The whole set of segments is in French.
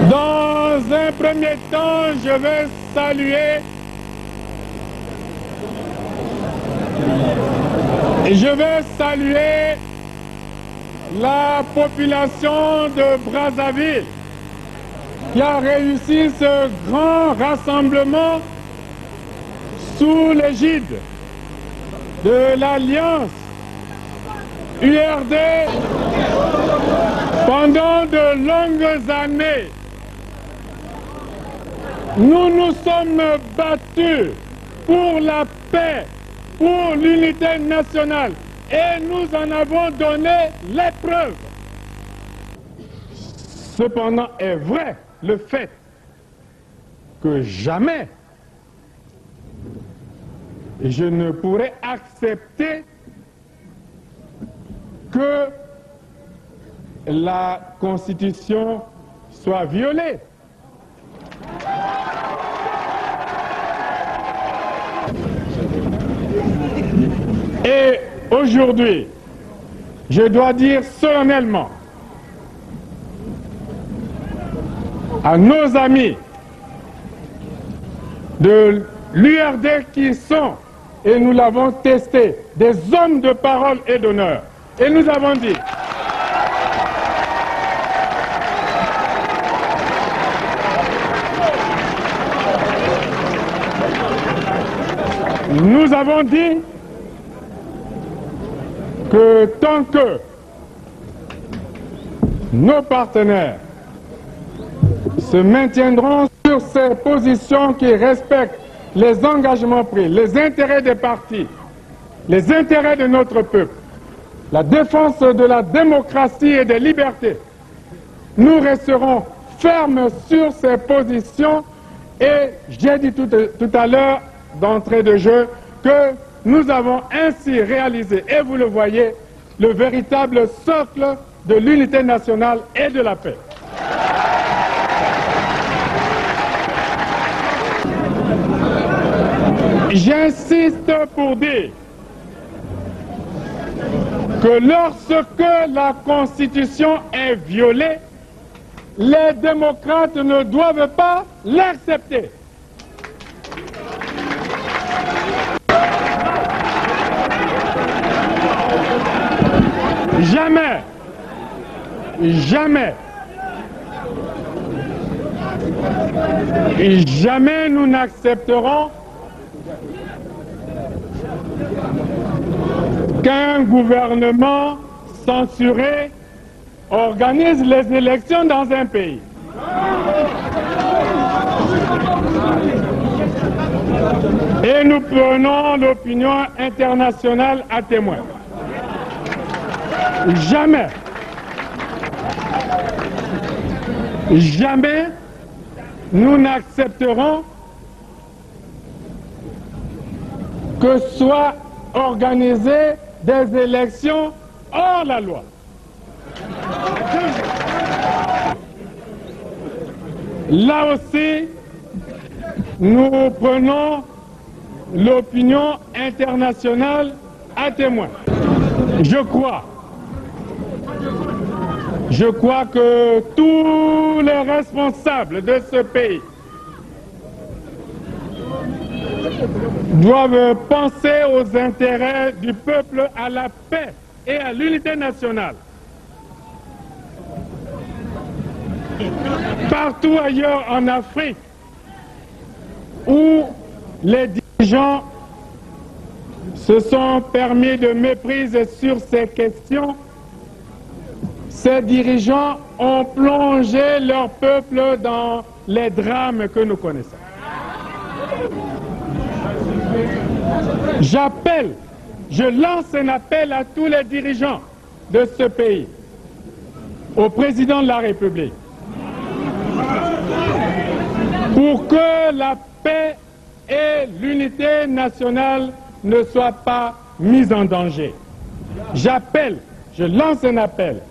Dans un premier temps, je veux saluer la population de Brazzaville qui a réussi ce grand rassemblement sous l'égide de l'Alliance URD. Pendant de longues années, nous nous sommes battus pour la paix, pour l'unité nationale, et nous en avons donné les preuves. Cependant est vrai le fait que jamais je ne pourrai accepter que la Constitution soit violée. Et aujourd'hui, je dois dire solennellement à nos amis de l'URD qui sont, et nous l'avons testé, des hommes de parole et d'honneur. Et nous avons dit, que tant que nos partenaires se maintiendront sur ces positions qui respectent les engagements pris, les intérêts des partis, les intérêts de notre peuple, la défense de la démocratie et des libertés, nous resterons fermes sur ces positions. Et j'ai dit tout à l'heure, d'entrée de jeu, que nous avons ainsi réalisé, et vous le voyez, le véritable socle de l'unité nationale et de la paix. J'insiste pour dire que lorsque la Constitution est violée, les démocrates ne doivent pas l'accepter. Jamais, jamais, jamais nous n'accepterons qu'un gouvernement censuré organise les élections dans un pays. Et nous prenons l'opinion internationale à témoin. Jamais, jamais nous n'accepterons que soient organisées des élections hors la loi. Là aussi, nous prenons l'opinion internationale à témoin. Je crois que tous les responsables de ce pays doivent penser aux intérêts du peuple, à la paix et à l'unité nationale. Partout ailleurs en Afrique où les dirigeants se sont permis de méprise sur ces questions, ces dirigeants ont plongé leur peuple dans les drames que nous connaissons. Je lance un appel à tous les dirigeants de ce pays, au président de la République, pour que la paix et l'unité nationale ne soient pas mises en danger. Je lance un appel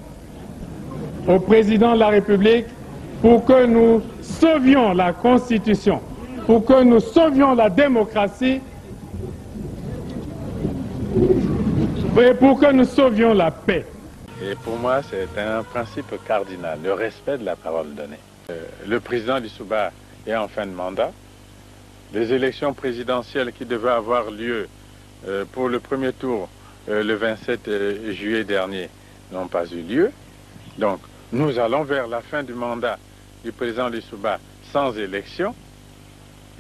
au président de la République pour que nous sauvions la Constitution, pour que nous sauvions la démocratie et pour que nous sauvions la paix. Et pour moi, c'est un principe cardinal, le respect de la parole donnée. Le président Lissouba est en fin de mandat. Les élections présidentielles qui devaient avoir lieu pour le premier tour le 27 juillet dernier n'ont pas eu lieu. Donc, nous allons vers la fin du mandat du président Lissouba sans élection.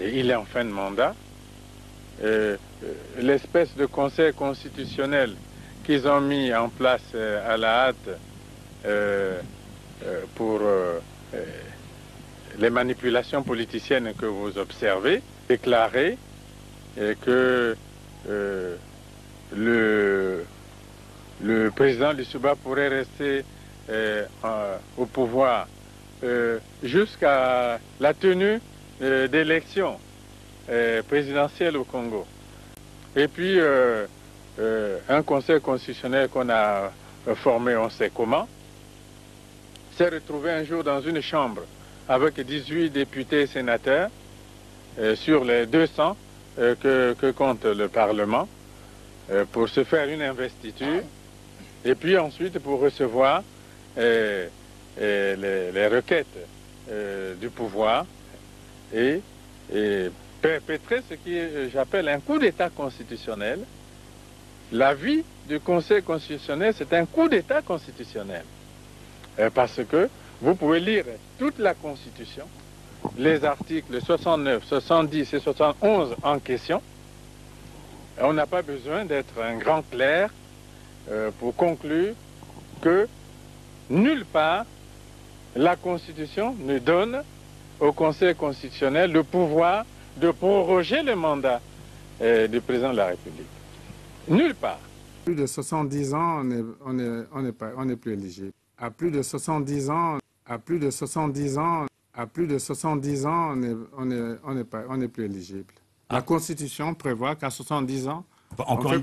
Et il est en fin de mandat. L'espèce de conseil constitutionnel qu'ils ont mis en place à la hâte pour les manipulations politiciennes que vous observez, déclarer que le président Lissouba pourrait rester au pouvoir jusqu'à la tenue d'élections présidentielles au Congo. Et puis un conseil constitutionnel qu'on a formé on sait comment s'est retrouvé un jour dans une chambre avec 18 députés et sénateurs sur les 200 que compte le Parlement pour se faire une investiture et puis ensuite pour recevoir les requêtes du pouvoir et perpétrer ce que j'appelle un coup d'État constitutionnel. L'avis du Conseil constitutionnel, c'est un coup d'État constitutionnel. Parce que vous pouvez lire toute la Constitution, les articles 69, 70 et 71 en question. On n'a pas besoin d'être un grand clerc pour conclure que nulle part la Constitution ne donne au Conseil constitutionnel le pouvoir de proroger le mandat du président de la République. Nulle part. À plus de 70 ans, on n'est plus éligible. À plus de 70 ans, on n'est plus éligible. La Constitution prévoit qu'à 70 ans, encore